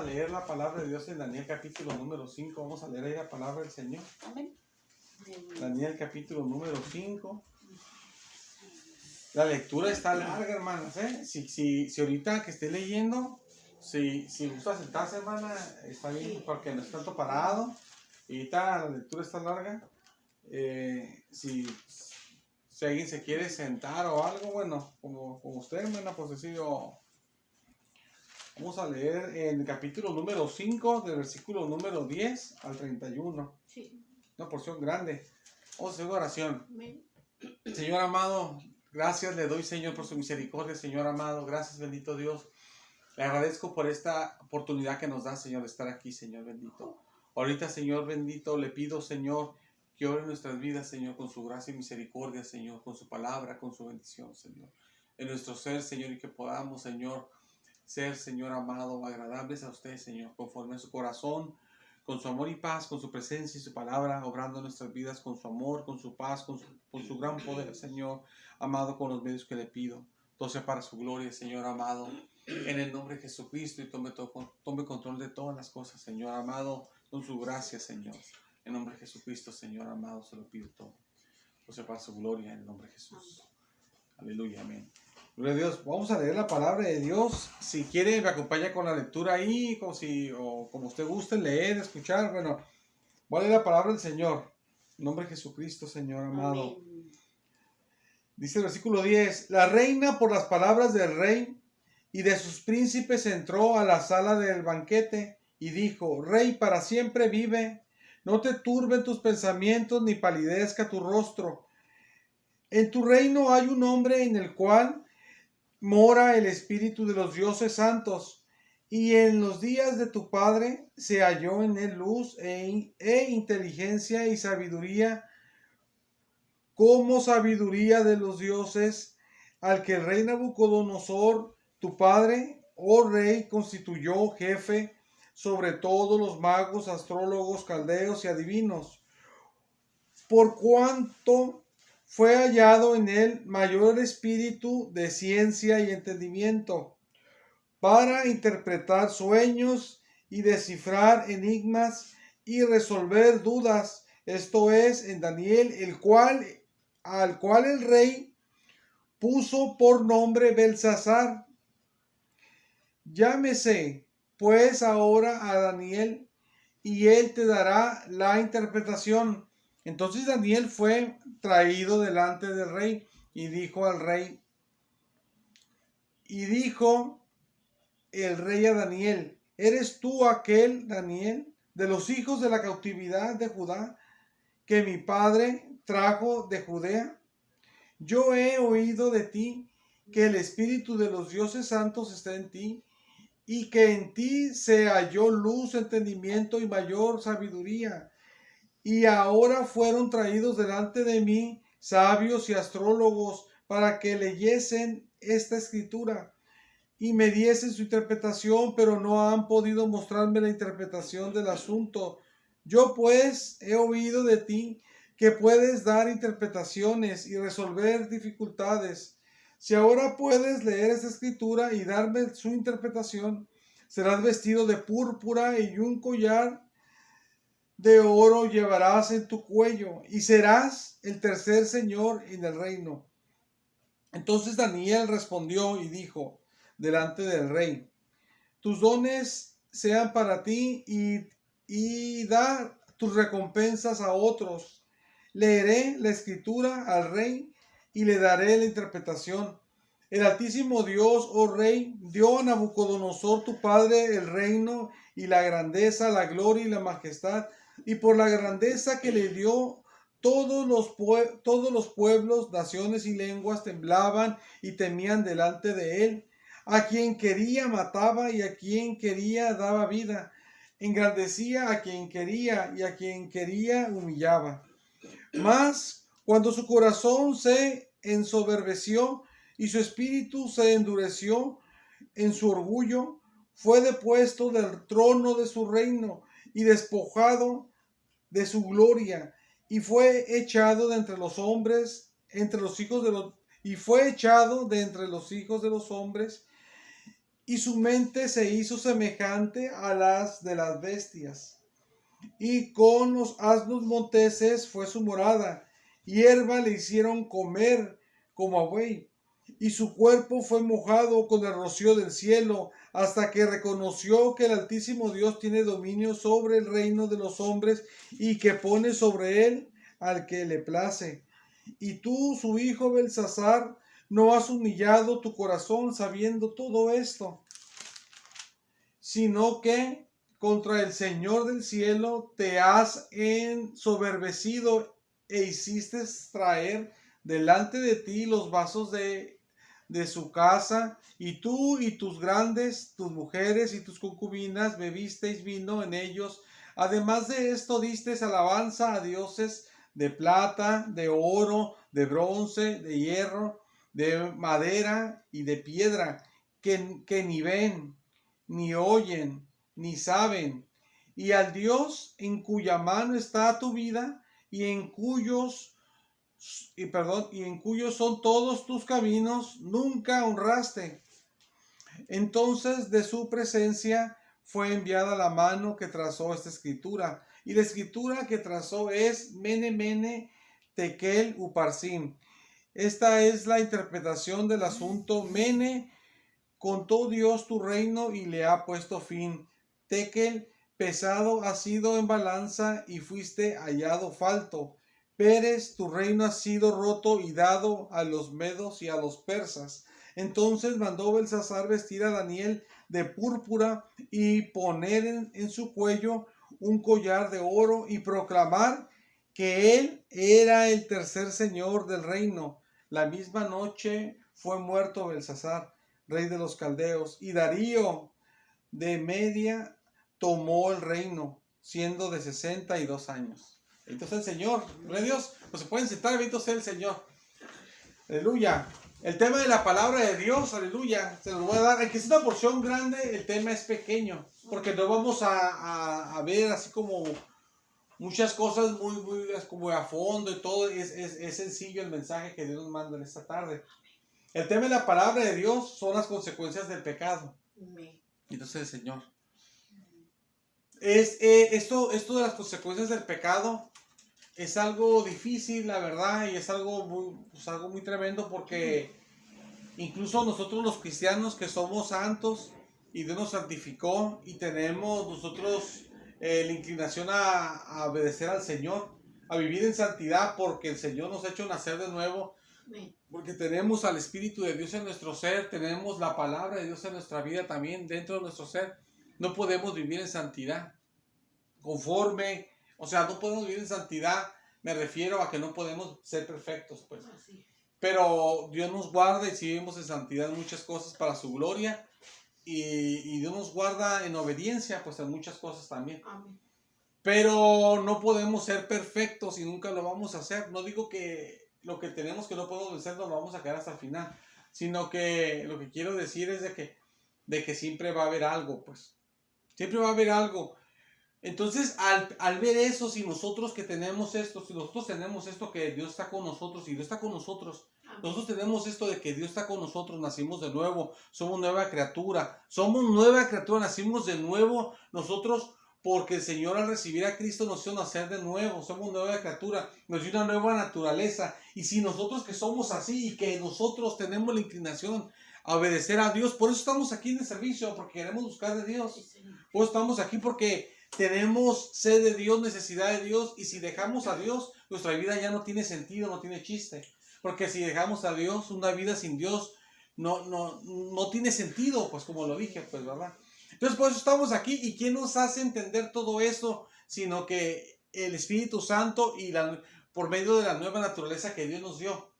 a leer la palabra de Dios en Daniel capítulo número 5. Vamos a leer ahí la palabra del Señor. Amén. Daniel capítulo número 5. La lectura está larga, hermanas, ¿eh? Si ahorita que esté leyendo, si gusta sentarse, hermana, está bien, porque no es tanto parado. Y ahorita la lectura está larga. Si alguien se quiere sentar o algo, bueno, como usted, hermana, pues decido. Vamos a leer en el capítulo número 5, del versículo número 10 al 31. Sí. Una porción grande. Vamos a hacer oración. Amén. Señor amado, gracias le doy, Señor, por su misericordia, Señor amado. Gracias, bendito Dios. Le agradezco por esta oportunidad que nos da, Señor, de estar aquí, Señor bendito. Ahorita, Señor bendito, le pido, Señor, que ore en nuestras vidas, Señor, con su gracia y misericordia, Señor, con su palabra, con su bendición, Señor. En nuestro ser, Señor, y que podamos, Señor, ser, Señor amado, agradables a usted, Señor, conforme a su corazón, con su amor y paz, con su presencia y su palabra, obrando en nuestras vidas con su amor, con su paz, con su gran poder, Señor, amado, con los medios que le pido. Todo sea para su gloria, Señor amado, en el nombre de Jesucristo, y tome control de todas las cosas, Señor amado, con su gracia, Señor. En nombre de Jesucristo, Señor amado, se lo pido todo. Todo sea para su gloria, en el nombre de Jesús. Aleluya, amén. Gloria a Dios. Vamos a leer la palabra de Dios. Si quiere, me acompaña con la lectura ahí, como usted guste, leer, escuchar. Bueno, voy a leer la palabra del Señor. En nombre de Jesucristo, Señor amado. Amén. Dice el versículo 10. La reina, por las palabras del rey y de sus príncipes, entró a la sala del banquete y dijo: Rey, para siempre vive. No te turben tus pensamientos ni palidezca tu rostro. En tu reino hay un hombre en el cual mora el espíritu de los dioses santos, y en los días de tu padre se halló en él luz e inteligencia y sabiduría, como sabiduría de los dioses, al que el rey Nabucodonosor, tu padre, oh rey, constituyó jefe sobre todos los magos, astrólogos, caldeos y adivinos, por cuanto fue hallado en él mayor espíritu de ciencia y entendimiento, para interpretar sueños y descifrar enigmas y resolver dudas. Esto es, en Daniel, al cual el rey puso por nombre Belsasar. Llámese pues ahora a Daniel, y él te dará la interpretación. Entonces Daniel fue traído delante del rey y dijo al rey, el rey a Daniel: ¿eres tú aquel Daniel de los hijos de la cautividad de Judá que mi padre trajo de Judea? Yo he oído de ti que el espíritu de los dioses santos está en ti, y que en ti se halló luz, entendimiento y mayor sabiduría. Y ahora fueron traídos delante de mí sabios y astrólogos para que leyesen esta escritura y me diesen su interpretación, pero no han podido mostrarme la interpretación del asunto. Yo pues he oído de ti que puedes dar interpretaciones y resolver dificultades. Si ahora puedes leer esta escritura y darme su interpretación, serás vestido de púrpura y un collar de oro llevarás en tu cuello, y serás el tercer señor en el reino. Entonces Daniel respondió y dijo delante del rey: tus dones sean para ti, y da tus recompensas a otros. Leeré la escritura al rey y le daré la interpretación. El Altísimo Dios, oh rey, dio a Nabucodonosor tu padre el reino y la grandeza, la gloria y la majestad, y por la grandeza que le dio, todos los pueblos, naciones y lenguas temblaban y temían delante de él. A quien quería mataba, y a quien quería daba vida. Engrandecía a quien quería, y a quien quería humillaba. Mas cuando su corazón se ensoberbeció y su espíritu se endureció en su orgullo, fue depuesto del trono de su reino y despojado de su gloria, y fue echado de entre los hombres, y fue echado de entre los hijos de los hombres, y su mente se hizo semejante a las de las bestias. Y con los asnos monteses fue su morada. Hierba le hicieron comer como a buey. Y su cuerpo fue mojado con el rocío del cielo, hasta que reconoció que el Altísimo Dios tiene dominio sobre el reino de los hombres y que pone sobre él al que le place. Y tú, su hijo Belsasar, no has humillado tu corazón sabiendo todo esto, sino que contra el Señor del cielo te has ensoberbecido e hiciste traer delante de ti los vasos de su casa, y tú y tus grandes, tus mujeres y tus concubinas bebisteis vino en ellos. Además de esto disteis alabanza a dioses de plata, de oro, de bronce, de hierro, de madera y de piedra, que ni ven, ni oyen, ni saben, y al Dios en cuya mano está tu vida y en cuyos son todos tus caminos, nunca honraste. Entonces de su presencia fue enviada la mano que trazó esta escritura, y la escritura que trazó es Mene Mene Tekel Uparsim. Esta es la interpretación del asunto. Mene, contó Dios tu reino y le ha puesto fin. Tekel, pesado has sido en balanza y fuiste hallado falto. Peres, tu reino ha sido roto y dado a los medos y a los persas. Entonces mandó Belsasar vestir a Daniel de púrpura y poner en su cuello un collar de oro y proclamar que él era el tercer señor del reino. La misma noche fue muerto Belsasar, rey de los caldeos, y Darío de Media tomó el reino, siendo de 62 años. Entonces el Señor, gloria a Dios, pues se pueden sentar, bendito sea el Señor. Aleluya. El tema de la palabra de Dios, aleluya, se nos voy a dar. Aunque es una porción grande, el tema es pequeño, porque no vamos a ver así como muchas cosas muy como a fondo y todo. Es sencillo el mensaje que Dios nos manda en esta tarde. El tema de la palabra de Dios son las consecuencias del pecado. Entonces el Señor. Esto de las consecuencias del pecado es algo difícil, la verdad, y es algo muy tremendo, porque incluso nosotros los cristianos que somos santos y Dios nos santificó y tenemos nosotros la inclinación a obedecer al Señor, a vivir en santidad, porque el Señor nos ha hecho nacer de nuevo, porque tenemos al Espíritu de Dios en nuestro ser, tenemos la palabra de Dios en nuestra vida también dentro de nuestro ser. No podemos vivir en santidad conforme, o sea, no podemos vivir en santidad, me refiero a que no podemos ser perfectos, pues. Pero Dios nos guarda y si vivimos en santidad en muchas cosas para su gloria, y Dios nos guarda en obediencia, pues en muchas cosas también. Amén. Pero no podemos ser perfectos y nunca lo vamos a hacer. No digo que lo que tenemos que no podemos hacer nos lo vamos a quedar hasta el final, sino que lo que quiero decir es de que siempre va a haber algo, pues. Siempre va a haber algo. Entonces, al ver eso, si nosotros que tenemos esto, si nosotros tenemos esto que Dios está con nosotros y Dios está con nosotros, nosotros tenemos esto de que Dios está con nosotros, nacimos de nuevo, somos nueva criatura, nacimos de nuevo nosotros, porque el Señor al recibir a Cristo nos hizo nacer de nuevo, somos nueva criatura, nos dio una nueva naturaleza. Y si nosotros que somos así y que nosotros tenemos la inclinación a obedecer a Dios, por eso estamos aquí en el servicio, porque queremos buscar de Dios. Por eso estamos aquí, porque tenemos sed de Dios, necesidad de Dios, y si dejamos a Dios, nuestra vida ya no tiene sentido, no tiene chiste. Porque si dejamos a Dios, una vida sin Dios no tiene sentido, pues como lo dije, pues, ¿verdad? Entonces por eso estamos aquí. ¿Y quién nos hace entender todo eso? Sino que el Espíritu Santo y por medio de la nueva naturaleza que Dios nos dio.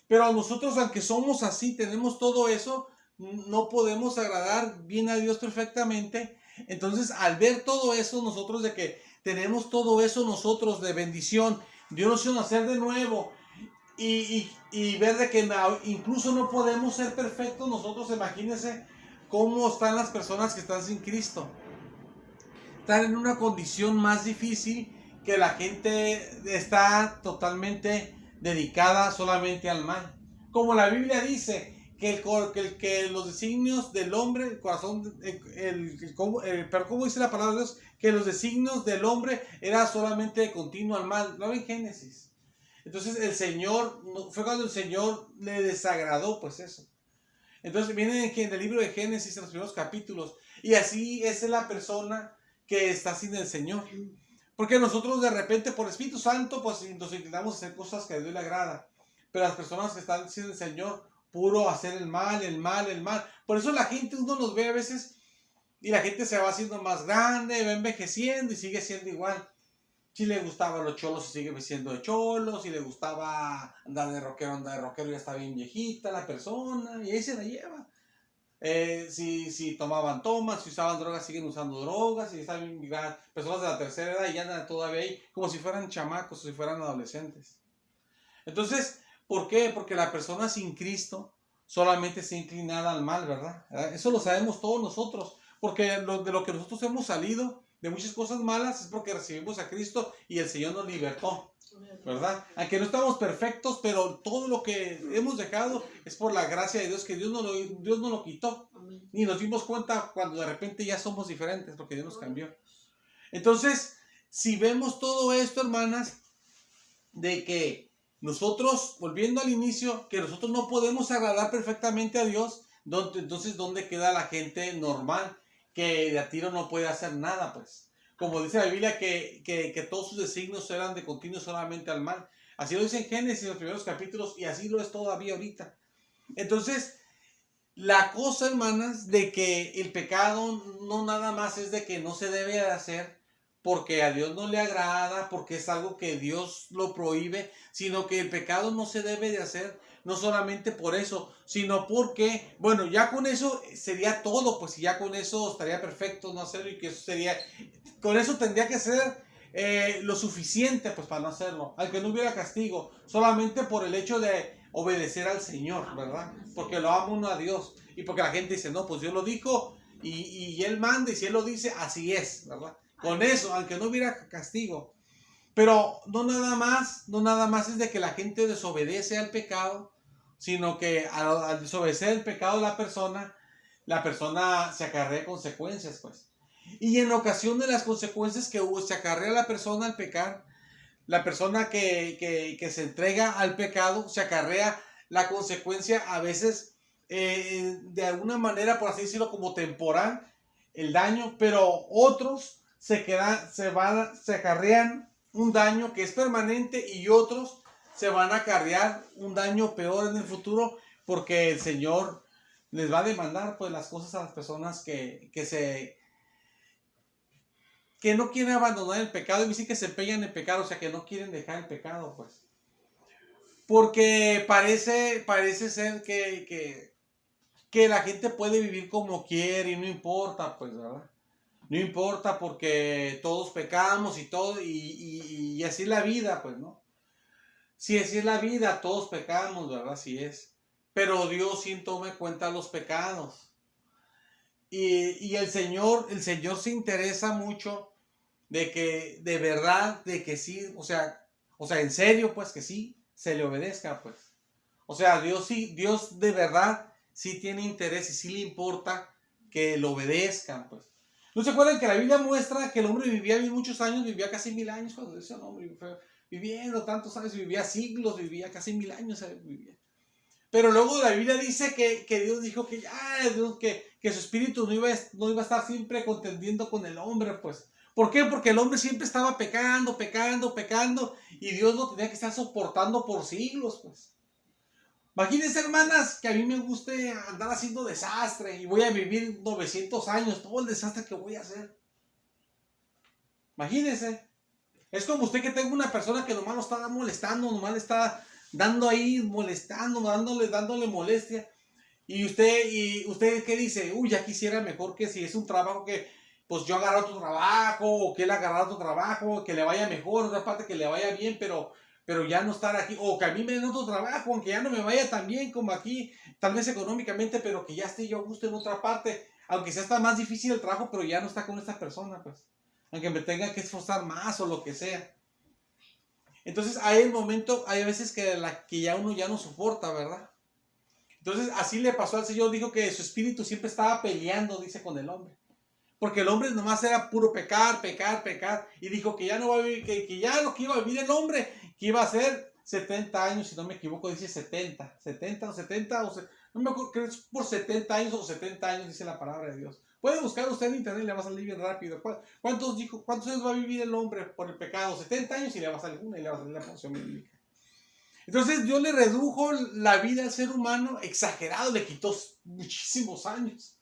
Pero nosotros, aunque somos así, tenemos todo eso, no podemos agradar bien a Dios perfectamente. Entonces, al ver todo eso, nosotros de que tenemos todo eso nosotros de bendición, Dios nos hizo nacer de nuevo, y ver de que incluso no podemos ser perfectos nosotros, imagínense cómo están las personas que están sin Cristo. Están en una condición más difícil, que la gente está totalmente dedicada solamente al mal. Como la Biblia dice, que los designios del hombre, el corazón, pero ¿cómo dice la palabra de Dios? Que los designios del hombre era solamente de continuo al mal. ¿No? En Génesis. Entonces el Señor, fue cuando el Señor le desagradó pues eso. Entonces viene en el libro de Génesis, en los primeros capítulos, y así es la persona que está sin el Señor. Porque nosotros de repente por Espíritu Santo pues nos inclinamos a hacer cosas que a Dios le agrada. Pero las personas que están sin el Señor, puro hacer el mal, el mal, el mal. Por eso la gente, uno los ve a veces y la gente se va haciendo más grande, va envejeciendo y sigue siendo igual. Si le gustaban los cholos, sigue siendo de cholos. Si le gustaba andar de rockero, ya está bien viejita la persona y ahí se la lleva. Si tomaban tomas, si usaban drogas, siguen usando drogas. Si están personas de la tercera edad y andan todavía ahí como si fueran chamacos o si fueran adolescentes. Entonces, ¿por qué? Porque la persona sin Cristo solamente está inclinada al mal, ¿verdad? Eso lo sabemos todos nosotros. Porque de lo que nosotros hemos salido, de muchas cosas malas, es porque recibimos a Cristo y el Señor nos libertó, ¿verdad? Aunque no estamos perfectos, pero todo lo que hemos dejado es por la gracia de Dios, que Dios no lo quitó. Ni nos dimos cuenta cuando de repente ya somos diferentes, porque Dios nos cambió. Entonces, si vemos todo esto, hermanas, de que nosotros, volviendo al inicio, que nosotros no podemos agradar perfectamente a Dios, entonces, ¿dónde queda la gente normal? Que de a tiro no puede hacer nada, pues. Como dice la Biblia, que todos sus designios eran de continuo solamente al mal. Así lo dice en Génesis, en los primeros capítulos, y así lo es todavía ahorita. Entonces, la cosa, hermanas, de que el pecado no nada más es de que no se debe de hacer porque a Dios no le agrada, porque es algo que Dios lo prohíbe, sino que el pecado no se debe de hacer, no solamente por eso, sino porque, bueno, ya con eso sería todo, pues ya con eso estaría perfecto no hacerlo y que eso sería, con eso tendría que ser lo suficiente, pues para no hacerlo, aunque no hubiera castigo, solamente por el hecho de obedecer al Señor, ¿verdad? Porque lo ama uno a Dios y porque la gente dice, no, pues Dios lo dijo y Él manda y si Él lo dice, así es, ¿verdad? Con eso, aunque no hubiera castigo. Pero no nada más es de que la gente desobedece al pecado, sino que al desobedecer el pecado de la persona se acarrea consecuencias, pues. Y en ocasión de las consecuencias que se acarrea la persona al pecar, la persona que se entrega al pecado se acarrea la consecuencia a veces de alguna manera, por así decirlo, como temporal, el daño, pero otros se acarrean un daño que es permanente y otros se van a acarrear un daño peor en el futuro porque el Señor les va a demandar pues las cosas a las personas que no quieren abandonar el pecado y sí que se empeñan en el pecado, o sea que no quieren dejar el pecado pues. Porque parece ser que la gente puede vivir como quiere y no importa pues, ¿verdad? No importa porque todos pecamos y todo, y así es la vida, pues, ¿no? Si así es la vida, todos pecamos, ¿verdad? Así es. Pero Dios sí toma en cuenta los pecados. Y el Señor se interesa mucho de que, de verdad, de que sí, o sea, en serio, pues, que sí, se le obedezca, pues. O sea, Dios de verdad sí tiene interés y sí le importa que lo obedezcan, pues. ¿No se acuerdan que la Biblia muestra que el hombre vivía muchos años, vivía casi 1000 años cuando decía el hombre, viviendo tantos años, vivía siglos, vivía casi 1000 años, vivía. Pero luego la Biblia dice que Dios dijo que que su espíritu no iba a estar siempre contendiendo con el hombre, pues. ¿Por qué? Porque el hombre siempre estaba pecando, y Dios lo tenía que estar soportando por siglos, pues. Imagínense, hermanas, que a mí me guste andar haciendo desastre y voy a vivir 900 años, todo el desastre que voy a hacer. Imagínense. Es como usted que tenga una persona que nomás lo está molestando, nomás le está dando ahí, molestando, dándole molestia. Y usted ¿qué dice? Uy, ya quisiera mejor que si es un trabajo que, pues yo agarrar otro trabajo, o que él agarrar otro trabajo, que le vaya mejor, otra parte que le vaya bien, pero ya no estar aquí, o que a mí me den otro trabajo, aunque ya no me vaya tan bien como aquí, tal vez económicamente, pero que ya esté yo a gusto en otra parte, aunque sea hasta más difícil el trabajo, pero ya no está con esta persona, pues, aunque me tenga que esforzar más o lo que sea. Entonces hay veces que ya uno ya no soporta, ¿verdad? Entonces así le pasó al Señor, dijo que su espíritu siempre estaba peleando, dice, con el hombre. Porque el hombre nomás era puro pecar, pecar, pecar. Y dijo que ya no va a vivir, que ya lo que iba a vivir el hombre, que iba a ser 70 años, si no me equivoco, dice 70 70 o 70, no me acuerdo, creo que es por 70 años o 70 años, dice la palabra de Dios. Puede buscar usted en internet y le va a salir bien rápido. ¿Cuántos años va a vivir el hombre por el pecado? 70 años y le va a salir una y le va a salir la porción bíblica. Entonces Dios le redujo la vida al ser humano exagerado, le quitó muchísimos años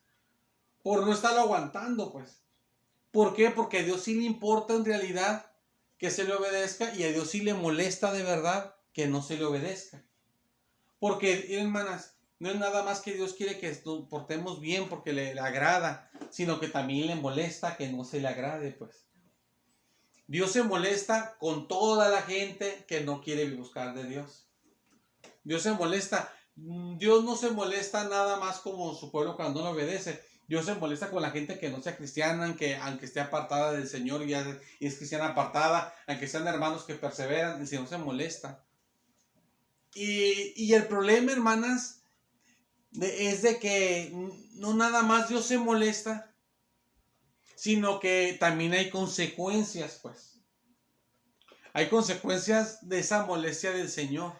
por no estarlo aguantando, pues. ¿Por qué? Porque a Dios sí le importa en realidad que se le obedezca y a Dios sí le molesta de verdad que no se le obedezca. Porque, hermanas, no es nada más que Dios quiere que nos portemos bien porque le agrada, sino que también le molesta que no se le agrade, pues. Dios se molesta con toda la gente que no quiere buscar de Dios. Dios se molesta. Dios no se molesta nada más como su pueblo cuando no le obedece. Dios se molesta con la gente que no sea cristiana, que aunque esté apartada del Señor y es cristiana apartada, aunque sean hermanos que perseveran, el Señor se molesta. Y el problema, hermanas, es de que no nada más Dios se molesta, sino que también hay consecuencias, pues. Hay consecuencias de esa molestia del Señor.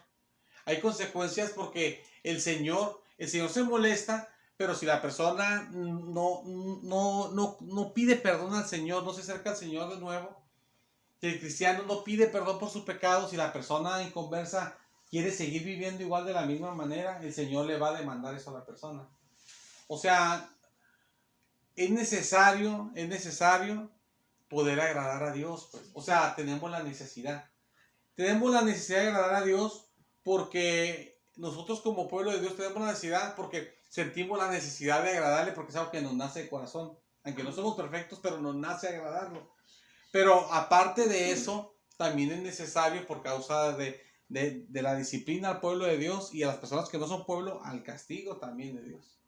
Hay consecuencias porque el Señor se molesta, pero si la persona no pide perdón al Señor, no se acerca al Señor de nuevo, si el cristiano no pide perdón por sus pecados, si la persona inconversa quiere seguir viviendo igual de la misma manera, el Señor le va a demandar eso a la persona. O sea, es necesario poder agradar a Dios, pues. O sea, tenemos la necesidad. Tenemos la necesidad de agradar a Dios porque nosotros como pueblo de Dios tenemos la necesidad porque sentimos la necesidad de agradarle porque es algo que nos nace de corazón. Aunque no somos perfectos, pero nos nace agradarlo. Pero aparte de eso, también es necesario por causa de la disciplina al pueblo de Dios y a las personas que no son pueblo, al castigo también de Dios.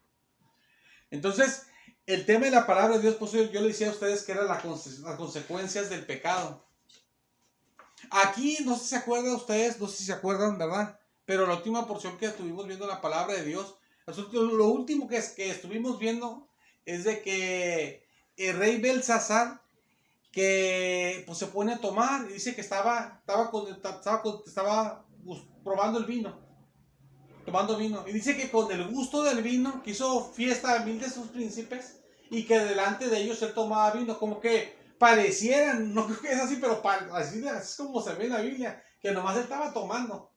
Entonces, el tema de la palabra de Dios, pues yo le decía a ustedes que eran las consecuencias del pecado. Aquí, no sé si se acuerdan ustedes, no sé si se acuerdan, ¿verdad? Pero la última porción que estuvimos viendo en la palabra de Dios, lo último que estuvimos viendo es de que el rey Belsasar, que pues se pone a tomar y dice que estaba probando el vino, tomando vino. Y dice que con el gusto del vino, que hizo fiesta a 1000 de sus príncipes y que delante de ellos él tomaba vino, como que parecieran, no creo que es así, pero así es como se ve en la Biblia, que nomás él estaba tomando.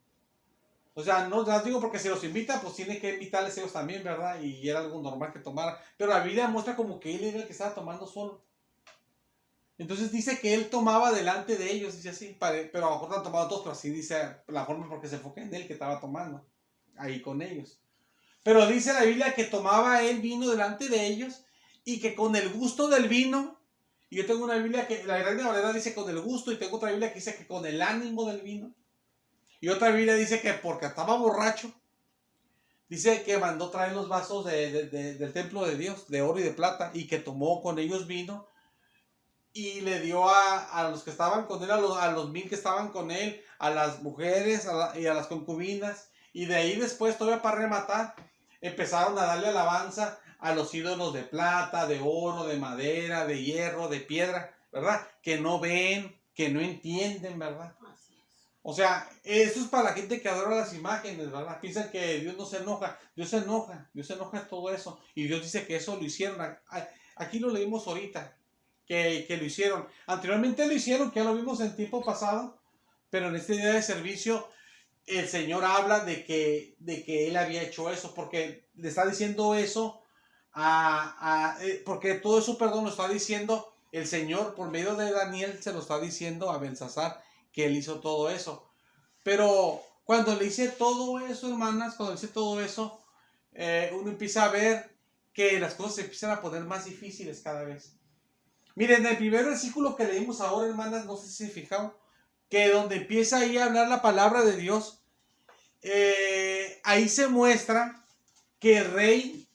O sea, no las digo porque si los invita, pues tiene que invitarles ellos también, ¿verdad? Y era algo normal que tomara. Pero la Biblia muestra como que él era el que estaba tomando solo. Entonces dice que él tomaba delante de ellos, dice así, pero a lo mejor han tomado todos, pero así dice la forma porque se enfoca en él que estaba tomando, ahí con ellos. Pero dice la Biblia que tomaba él vino delante de ellos y que con el gusto del vino, y yo tengo una Biblia que, la Reina Valera dice con el gusto, y tengo otra Biblia que dice que con el ánimo del vino, y otra Biblia dice que porque estaba borracho, dice que mandó traer los vasos del templo de Dios, de oro y de plata, y que tomó con ellos vino, y le dio a los que estaban con él, a los 1000 que estaban con él, a las mujeres y a las concubinas, y de ahí después, todavía para rematar, empezaron a darle alabanza a los ídolos de plata, de oro, de madera, de hierro, de piedra, ¿verdad? Que no ven, que no entienden, ¿verdad? O sea, eso es para la gente que adora las imágenes, ¿verdad? Piensan que Dios no se enoja. Dios se enoja de todo eso. Y Dios dice que eso lo hicieron. Aquí lo leímos ahorita, que lo hicieron. Anteriormente lo hicieron, que ya lo vimos en tiempo pasado, pero en este día de servicio el Señor habla de que Él había hecho eso, porque le está diciendo eso, porque todo eso, perdón, lo está diciendo el Señor, por medio de Daniel, se lo está diciendo a Belsasar, que él hizo todo eso. Pero cuando le hice todo eso, hermanas, cuando le hice todo eso, uno empieza a ver que las cosas se empiezan a poner más difíciles cada vez. Miren, el primer versículo que leímos ahora, hermanas, no sé si se fijaron, que donde empieza ahí a hablar la palabra de Dios, ahí se muestra que el rey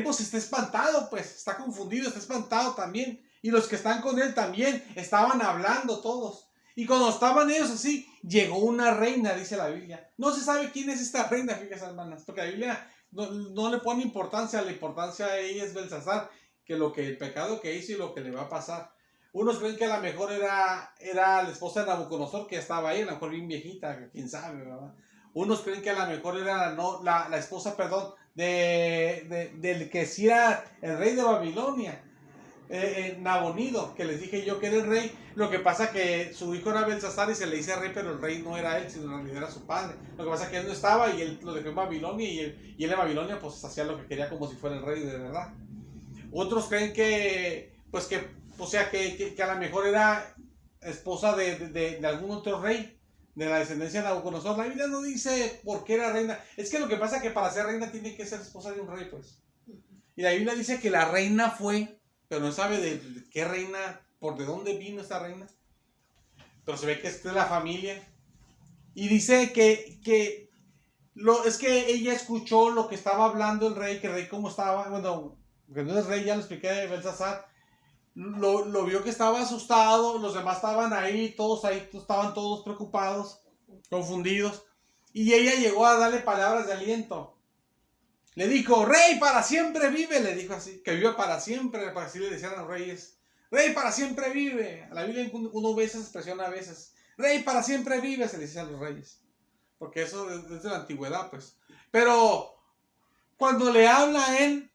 pues está espantado, pues está confundido, está espantado también. Y los que están con él también estaban hablando todos. Y cuando estaban ellos así, llegó una reina, dice la Biblia. No se sabe quién es esta reina, fíjense, hermanas, porque la Biblia no le pone importancia. La importancia a ella es Belsasar, que el pecado que hizo y lo que le va a pasar. Unos creen que a lo mejor era la esposa de Nabucodonosor que estaba ahí, a lo mejor bien viejita, quién sabe, ¿verdad? Unos creen que a lo mejor era la esposa, perdón, del que sí era el rey de Babilonia, Nabonido, que les dije yo que era el rey. Lo que pasa que su hijo era Belsasar y se le dice rey, pero el rey no era él, sino en realidad era su padre. Lo que pasa que él no estaba y él lo dejó en Babilonia y él en Babilonia pues hacía lo que quería como si fuera el rey de verdad. Otros creen que, pues que, o sea, que a lo mejor era esposa de algún otro rey, de la descendencia de Nabucodonosor. La Biblia no dice por qué era reina. Es que lo que pasa es que para ser reina tiene que ser esposa de un rey, pues. Y la Biblia dice que la reina fue, pero no sabe de qué reina, por de dónde vino esta reina. Pero se ve que es de la familia. Y dice que es que ella escuchó lo que estaba hablando el rey, que el rey cómo estaba, bueno, que no es rey, ya lo expliqué de Belsasar. Lo vio que estaba asustado, los demás estaban ahí, estaban todos preocupados, confundidos. Y ella llegó a darle palabras de aliento. Le dijo, rey, para siempre vive, le dijo así, que viva para siempre, para así le decían a los reyes. Rey, para siempre vive. A la Biblia uno ve esa expresión a veces. Rey, para siempre vive, se le decía a los reyes. Porque eso es de la antigüedad, pues. Pero cuando le habla a él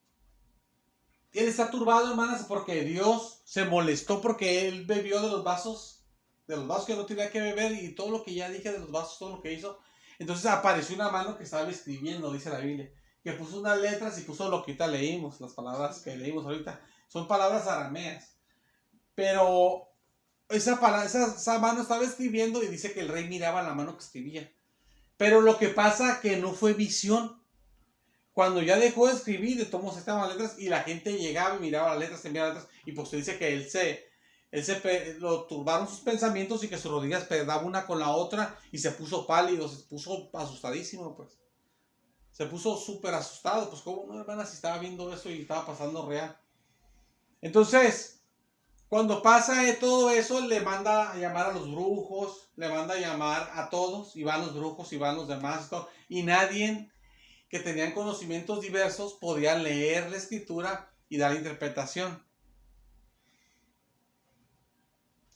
está turbado, hermanas, porque Dios se molestó porque él bebió de los vasos que no tenía que beber y todo lo que ya dije de los vasos, todo lo que hizo. Entonces apareció una mano que estaba escribiendo, dice la Biblia, que puso unas letras y puso lo que ahorita leímos, las palabras que leímos ahorita. Son palabras arameas. Pero esa mano estaba escribiendo y dice que el rey miraba la mano que escribía. Pero lo que pasa que no fue visión. Cuando ya dejó de escribir, de todos estaban letras y la gente llegaba y miraba las letras, enviaba letras, y pues se dice que lo turbaron sus pensamientos y que sus rodillas pegaban una con la otra y se puso pálido, se puso asustadísimo, pues. Se puso súper asustado, pues como no, hermana, si estaba viendo eso y estaba pasando real. Entonces, cuando pasa todo eso, le manda a llamar a los brujos, le manda a llamar a todos, y van los brujos y van los demás, y nadie que tenían conocimientos diversos podían leer la escritura y dar interpretación.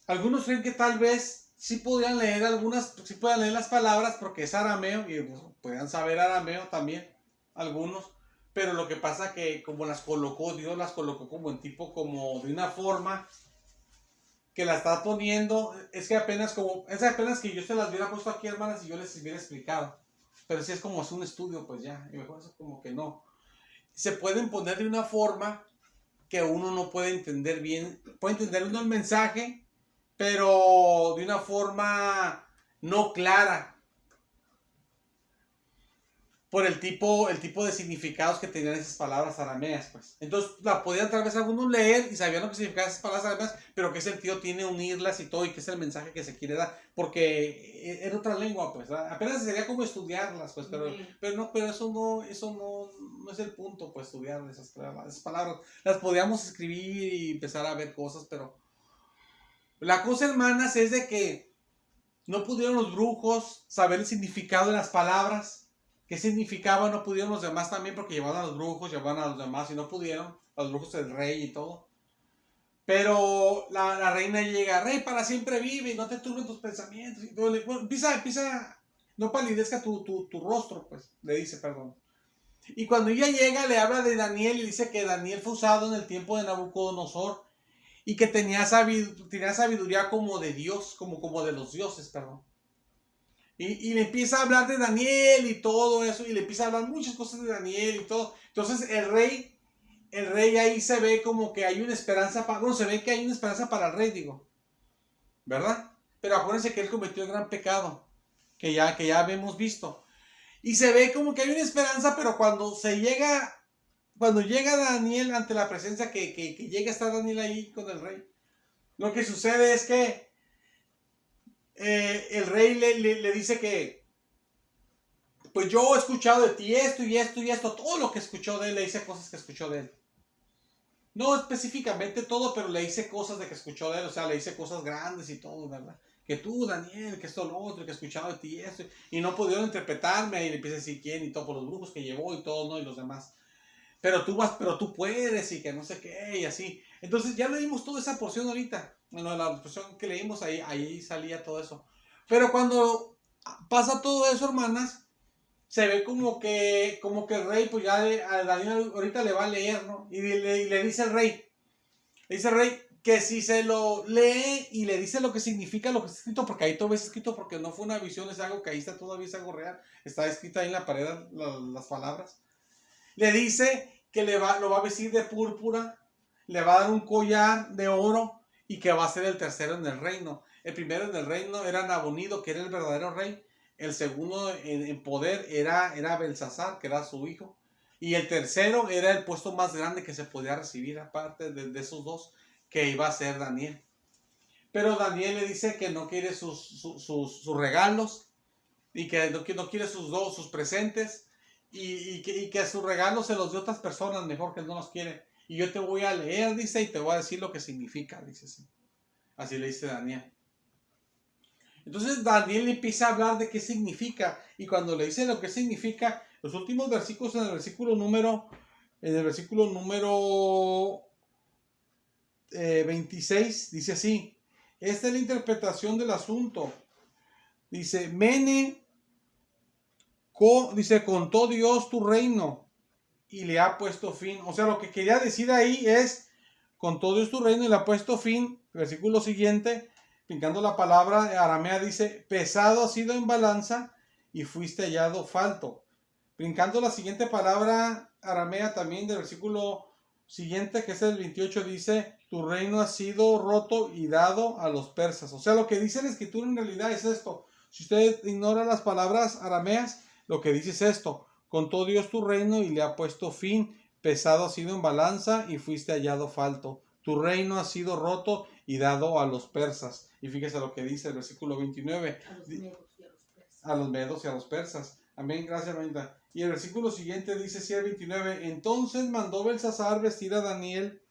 Algunos creen que tal vez sí podían leer sí puedan leer las palabras porque es arameo y pues, podían saber arameo también, algunos. Pero lo que pasa que como las colocó, Dios las colocó como en tipo, como de una forma que la está poniendo, es apenas que yo se las hubiera puesto aquí, hermanas, y yo les hubiera explicado. Pero si es como es un estudio, pues ya, y mejor eso como que no. Se pueden poner de una forma que uno no puede entender bien. Puede entender uno el mensaje, pero de una forma no clara. Por el tipo de significados que tenían esas palabras arameas, pues. Entonces la podían tal vez algunos leer y sabían lo que significaban esas palabras arameas, pero qué sentido tiene unirlas y todo, y qué es el mensaje que se quiere dar, porque era otra lengua, pues. ¿Verdad? Apenas sería como estudiarlas, pues, pero eso no es el punto, pues, estudiar esas palabras. Las podíamos escribir y empezar a ver cosas, pero la cosa, hermanas, es de que no pudieron los brujos saber el significado de las palabras. ¿Qué significaba? No pudieron los demás también porque llevaban a los brujos, llevaban a los demás y no pudieron. A los brujos del rey y todo. Pero la reina llega, rey, para siempre vive y no te turben tus pensamientos. Y todo, empieza, no palidezca tu rostro, pues, le dice, perdón. Y cuando ella llega le habla de Daniel y dice que Daniel fue usado en el tiempo de Nabucodonosor y que tenía sabiduría como de Dios, como de los dioses, perdón. Y le empieza a hablar de Daniel y todo eso, y le empieza a hablar muchas cosas de Daniel y todo. Entonces el rey ahí se ve como que hay una esperanza, se ve que hay una esperanza para el rey, digo, ¿verdad? Pero acuérdense que él cometió el gran pecado, que ya habíamos visto. Y se ve como que hay una esperanza, pero cuando llega Daniel ante la presencia, que llega a estar Daniel ahí con el rey, lo que sucede es que el rey le dice que, pues yo he escuchado de ti esto y esto y esto, todo lo que escuchó de él, le dice cosas que escuchó de él. No específicamente todo, pero le dice cosas de que escuchó de él, o sea, le dice cosas grandes y todo, ¿verdad? que tú, Daniel, que esto, lo otro, que he escuchado de ti, eso, y no pudieron interpretarme, y le empieza a decir quién, y todo, por los brujos que llevó, y todo, ¿no? Y los demás. Pero tú puedes, y que no sé qué, y así. Entonces ya leímos toda esa porción ahorita. Bueno, la porción que leímos ahí salía todo eso. Pero cuando pasa todo eso, hermanas, se ve como que el rey, pues ya a Daniel ahorita le va a leer, ¿no? Y le dice al rey, que si se lo lee y le dice lo que significa lo que está escrito, porque ahí todo es escrito, porque no fue una visión, es algo que ahí está, todavía es algo real, está escrito ahí en la pared las palabras. Le dice que lo va a vestir de púrpura, le va a dar un collar de oro y que va a ser el tercero en el reino. El primero en el reino era Nabonido, que era el verdadero rey. El segundo en poder era Belsasar, que era su hijo. Y el tercero era el puesto más grande que se podía recibir, aparte de esos dos, que iba a ser Daniel. Pero Daniel le dice que no quiere sus regalos y que no quiere sus presentes y que sus regalos se los dio a otras personas mejor, que no los quiere. Y yo te voy a leer, dice, y te voy a decir lo que significa, dice así. Así le dice Daniel. Entonces Daniel empieza a hablar de qué significa, y cuando le dice lo que significa, los últimos versículos en el versículo número 26, dice así: esta es la interpretación del asunto. Dice, contó Dios tu reino y le ha puesto fin. O sea, lo que quería decir ahí es, contó Dios tu reino y le ha puesto fin. Versículo siguiente, brincando la palabra aramea, dice, pesado ha sido en balanza y fuiste hallado falto. Brincando la siguiente palabra aramea también del versículo siguiente, que es el 28, dice, tu reino ha sido roto y dado a los persas. O sea, lo que dice la escritura en realidad es esto. Si usted ignora las palabras arameas, lo que dice es esto: contó Dios tu reino y le ha puesto fin, pesado ha sido en balanza y fuiste hallado falto. Tu reino ha sido roto y dado a los persas. Y fíjese lo que dice el versículo 29. A los medos y a los persas. Amén, gracias, hermanita. Y el versículo siguiente dice, sí, el 29, entonces mandó Belsasar vestir a Daniel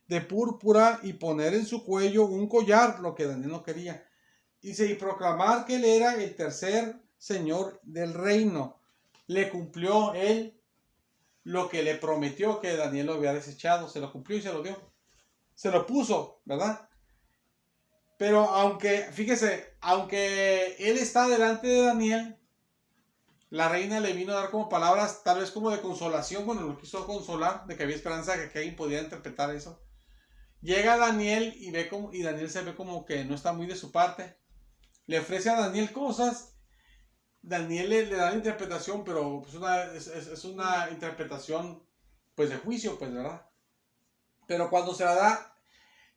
de púrpura y poner en su cuello un collar, lo que Daniel no quería. Dice, y proclamar que él era el tercer señor del reino. Le cumplió él lo que le prometió, que Daniel lo había desechado. Se lo cumplió y se lo dio. Se lo puso, ¿verdad? Pero aunque él está delante de Daniel, la reina le vino a dar como palabras, tal vez como de consolación, cuando lo quiso consolar, de que había esperanza de que alguien pudiera interpretar eso. Llega Daniel y Daniel se ve como que no está muy de su parte. Le ofrece a Daniel cosas. Daniel le da la interpretación, pero pues es una interpretación pues de juicio, pues, ¿verdad? Pero cuando se la da,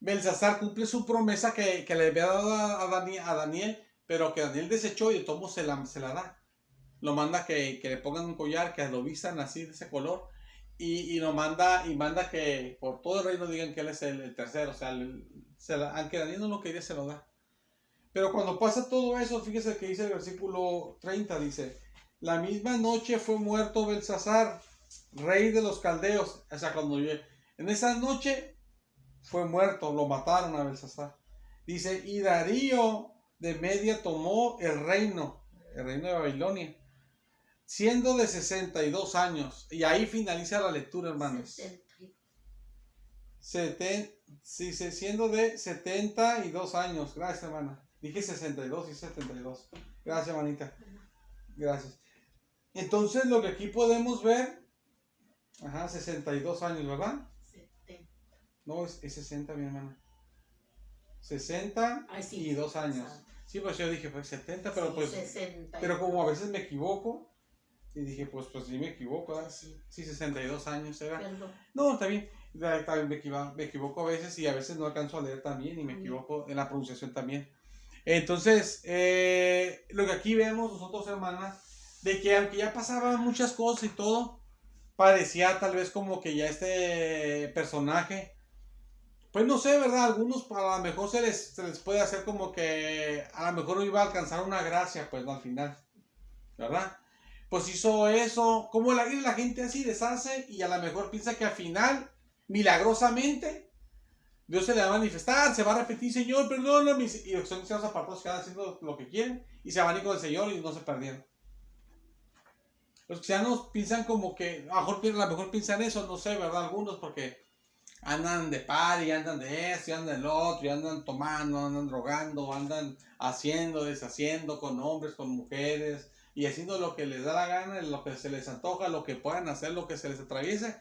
Belsasar cumple su promesa que le había dado a Daniel, pero que Daniel desechó, y de todo modo se la da. Lo manda que le pongan un collar, que lo vistan así de ese color, y manda que por todo el reino digan que él es el tercero. O sea, aunque Daniel no lo quería, se lo da. Pero cuando pasa todo eso, fíjese que dice el versículo 30, dice, la misma noche fue muerto Belsasar, rey de los caldeos. O sea, en esa noche fue muerto, lo mataron a Belsasar. Dice, y Darío de Media tomó el reino de Babilonia, siendo de 62 años. Y ahí finaliza la lectura, hermanos. Siendo de 72 años. Gracias, hermana. Dije 62 y 72. Gracias, hermanita. Gracias. Entonces, lo que aquí podemos ver, 62 años, ¿verdad? 70. No, es 60, mi hermana. 62 años. Sí, pues yo dije, pues 70, pero sí, pues 60. Pero como a veces me equivoco, y dije, pues sí me equivoco, ¿verdad? Sí, 62 años era. Perdón. No, está bien. También me equivoco a veces, y a veces no alcanzo a leer también, y me equivoco en la pronunciación también. Entonces, lo que aquí vemos nosotros, hermanas, de que aunque ya pasaban muchas cosas y todo, parecía tal vez como que ya este personaje, pues no sé, ¿verdad? Algunos a lo mejor se les puede hacer como que a lo mejor iba a alcanzar una gracia, pues no, al final, ¿verdad? Pues hizo eso, como la gente así deshace, y a lo mejor piensa que al final, milagrosamente, Dios se le va a manifestar, se va a repetir, Señor, perdóname. Y los cristianos apartados que van haciendo lo que quieren y se van a ir con el Señor y no se perdieron. Los cristianos piensan como que, a lo mejor piensan eso, no sé, ¿verdad? Algunos, porque andan de party, andan de esto, y andan del otro, y andan tomando, andan drogando, andan haciendo, deshaciendo con hombres, con mujeres, y haciendo lo que les da la gana, lo que se les antoja, lo que puedan hacer, lo que se les atraviese.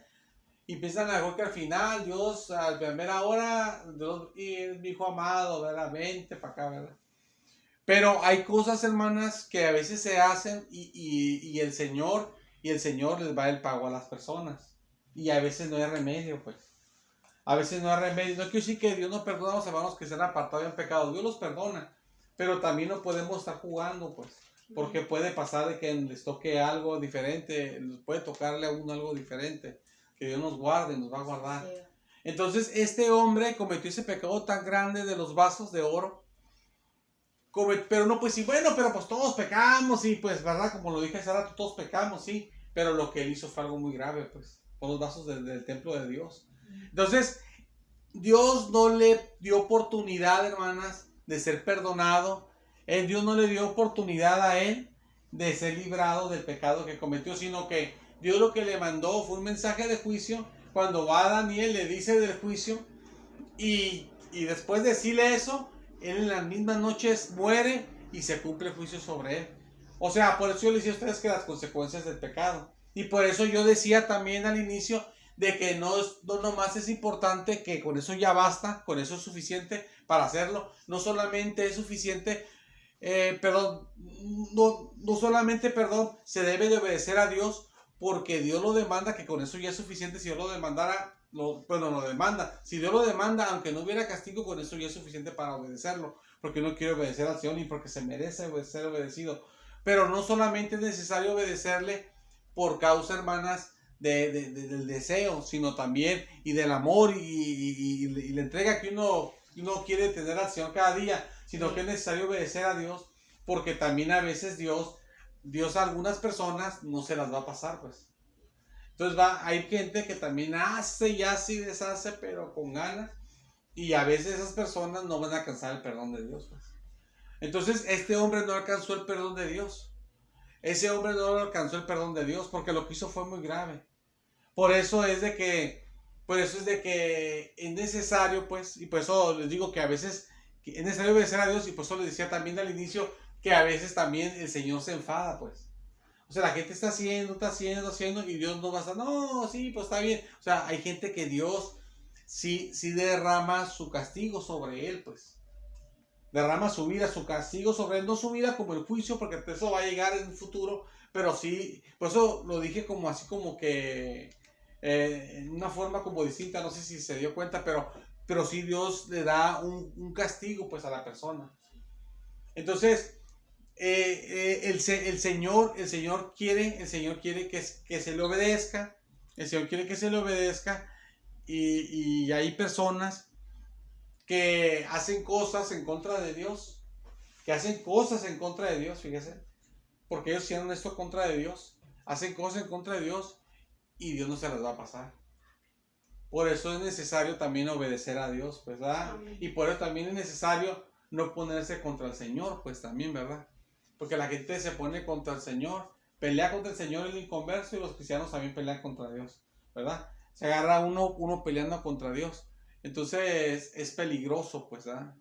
Y piensan a lo mejor que al final Dios, a la primera hora, Dios, y es mi hijo amado, ¿verdad? Vente para acá, ¿verdad? Pero hay cosas, hermanas, que a veces se hacen y el Señor les va el pago a las personas. Y a veces no hay remedio, pues. A veces no hay remedio. No quiero decir que Dios no perdona a los hermanos que se han apartado del pecado. Dios los perdona. Pero también no podemos estar jugando, pues. Porque puede pasar de que les toque algo diferente. Puede tocarle a uno algo diferente. Que Dios nos guarde, nos va a guardar. Sí. Entonces, este hombre cometió ese pecado tan grande de los vasos de oro. Pero no, pues sí, bueno, pero pues todos pecamos, y pues, ¿verdad? Como lo dije hace rato, todos pecamos, sí. Pero lo que él hizo fue algo muy grave, pues. Con los vasos del templo de Dios. Entonces, Dios no le dio oportunidad, hermanas, de ser perdonado. Dios no le dio oportunidad a él de ser librado del pecado que cometió, sino que Dios lo que le mandó fue un mensaje de juicio. Cuando va a Daniel, le dice del juicio, y después de decirle eso, él en las mismas noches muere y se cumple el juicio sobre él. O sea, por eso yo les decía a ustedes que las consecuencias del pecado. Y por eso yo decía también al inicio de que no nomás es importante que con eso ya basta, con eso es suficiente para hacerlo. No solamente es suficiente, no solamente, se debe de obedecer a Dios porque Dios lo demanda, que con eso ya es suficiente. Si Dios lo demandara, lo demanda. Si Dios lo demanda, aunque no hubiera castigo, con eso ya es suficiente para obedecerlo. Porque no quiere obedecer al Señor ni porque se merece ser obedecido. Pero no solamente es necesario obedecerle por causa, hermanas, del deseo, sino también y del amor y la entrega que uno quiere tener al Señor cada día, sino que es necesario obedecer a Dios, porque también a veces Dios a algunas personas no se las va a pasar, pues. Entonces hay gente que también hace y hace y deshace, pero con ganas, y a veces esas personas no van a alcanzar el perdón de Dios, pues. Entonces este hombre no alcanzó el perdón de Dios. Ese hombre no alcanzó el perdón de Dios porque lo que hizo fue muy grave. Por eso es de que es necesario, pues, y por eso les digo que a veces es necesario obedecer a Dios, y por eso les decía también al inicio que a veces también el Señor se enfada, pues. O sea, la gente está haciendo, y Dios no va a estar, no, sí, pues está bien. O sea, hay gente que Dios sí derrama su castigo sobre él, pues. Derrama su vida, su castigo sobre él, no su vida como el juicio, porque eso va a llegar en el futuro, pero sí, por eso lo dije como así como que en una forma como distinta, no sé si se dio cuenta, pero sí Dios le da un castigo pues a la persona. Entonces, el Señor quiere que se le obedezca, el Señor quiere que se le obedezca, y hay personas que hacen cosas en contra de Dios, fíjese, porque ellos hicieron esto contra de Dios, hacen cosas en contra de Dios, y Dios no se las va a pasar. Por eso es necesario también obedecer a Dios, pues, ¿verdad? Y por eso también es necesario no ponerse contra el Señor, pues también, ¿verdad? Porque la gente se pone contra el Señor, pelea contra el Señor, el inconverso, y los cristianos también pelean contra Dios, ¿verdad? Se agarra uno peleando contra Dios. Entonces es peligroso, pues, ¿verdad?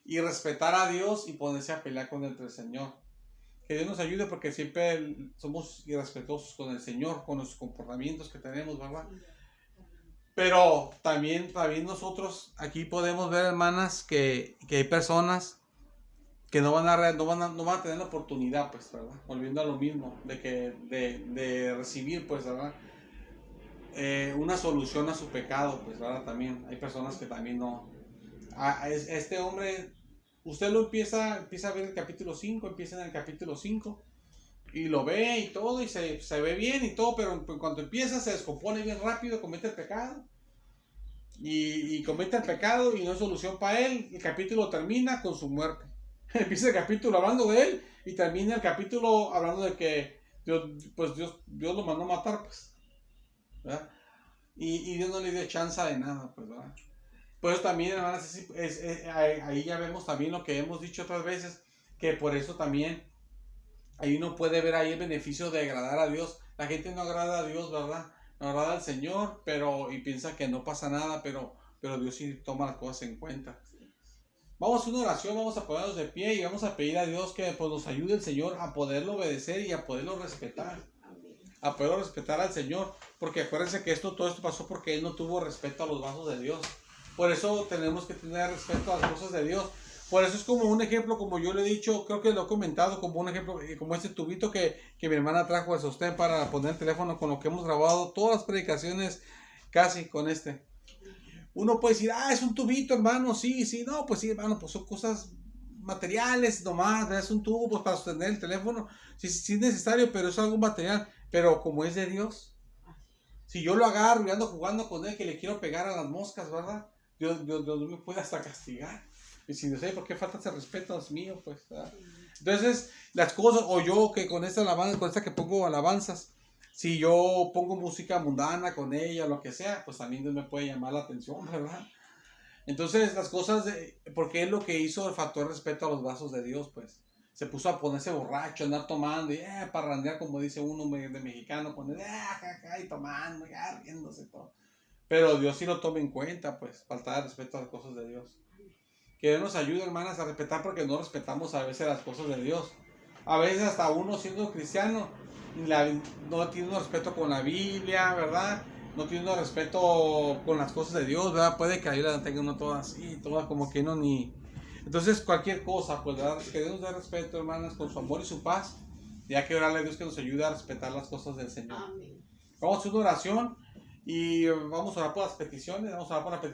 Y respetar a Dios y ponerse a pelear con el Señor. Que Dios nos ayude, porque siempre somos irrespetuosos con el Señor, con los comportamientos que tenemos, ¿verdad? Pero también nosotros aquí podemos ver, hermanas, que hay personas que no van a tener la oportunidad, pues, ¿verdad? Volviendo a lo mismo, de recibir, pues, ¿verdad? Una solución a su pecado, pues, ¿verdad? También hay personas que también no. Este hombre, usted lo empieza a ver el capítulo 5, empieza en el capítulo 5 y lo ve y todo, y se ve bien y todo, pero en cuanto empieza se descompone bien rápido, comete el pecado. Y comete el pecado y no hay solución para él. El capítulo termina con su muerte. Empieza el capítulo hablando de él y termina el capítulo hablando de que Dios lo mandó a matar, pues, ¿verdad? Y Dios no le dio chance de nada, pues, ¿verdad? Por eso también, hermanas, ahí ya vemos también lo que hemos dicho otras veces, que por eso también ahí uno puede ver ahí el beneficio de agradar a Dios. La gente no agrada a Dios, ¿verdad? No agrada al Señor, y piensa que no pasa nada, pero Dios sí toma las cosas en cuenta. Vamos a hacer una oración, vamos a ponernos de pie y vamos a pedir a Dios que pues, nos ayude el Señor a poderlo obedecer y a poderlo respetar. A poderlo respetar al Señor. Porque acuérdense que todo esto pasó porque Él no tuvo respeto a los vasos de Dios. Por eso tenemos que tener respeto a las cosas de Dios. Por eso es como un ejemplo, como yo le he dicho, creo que lo he comentado, como un ejemplo, como este tubito que mi hermana trajo de sostén para poner el teléfono con lo que hemos grabado todas las predicaciones casi con este. Uno puede decir, es un tubito, hermano, sí, no, pues sí, hermano, pues son cosas materiales nomás, es un tubo pues, para sostener el teléfono, sí es necesario, pero es algo material, pero como es de Dios, si yo lo agarro y ando jugando con él, que le quiero pegar a las moscas, ¿verdad? Dios me puede hasta castigar, y si no sé por qué falta ese respeto, es mío, pues, ¿verdad? Entonces, las cosas, o yo que con esta alabanza, con esta que pongo alabanzas, si yo pongo música mundana con ella, lo que sea, pues también Dios me puede llamar la atención, ¿verdad? Entonces, las cosas, porque es lo que hizo el factor respeto a los vasos de Dios, pues. Se puso a ponerse borracho, andar tomando, y parrandear, como dice uno de mexicano, poner, y tomando, ya, riéndose todo. Pero Dios sí lo toma en cuenta, pues, faltar de respeto a las cosas de Dios. Que Dios nos ayude, hermanas, a respetar, porque no respetamos a veces las cosas de Dios. A veces hasta uno siendo cristiano, no tiene un respeto con la Biblia, ¿verdad? No tiene un respeto con las cosas de Dios, ¿verdad? Puede que ahí la tenga uno todas así, todas como que no ni... Entonces cualquier cosa, pues, ¿verdad? Que Dios nos dé respeto, hermanas, con su amor y su paz. Y hay que orarle a Dios que nos ayude a respetar las cosas del Señor. Amén. Vamos a hacer una oración y vamos a orar por las peticiones, vamos a orar por la petición.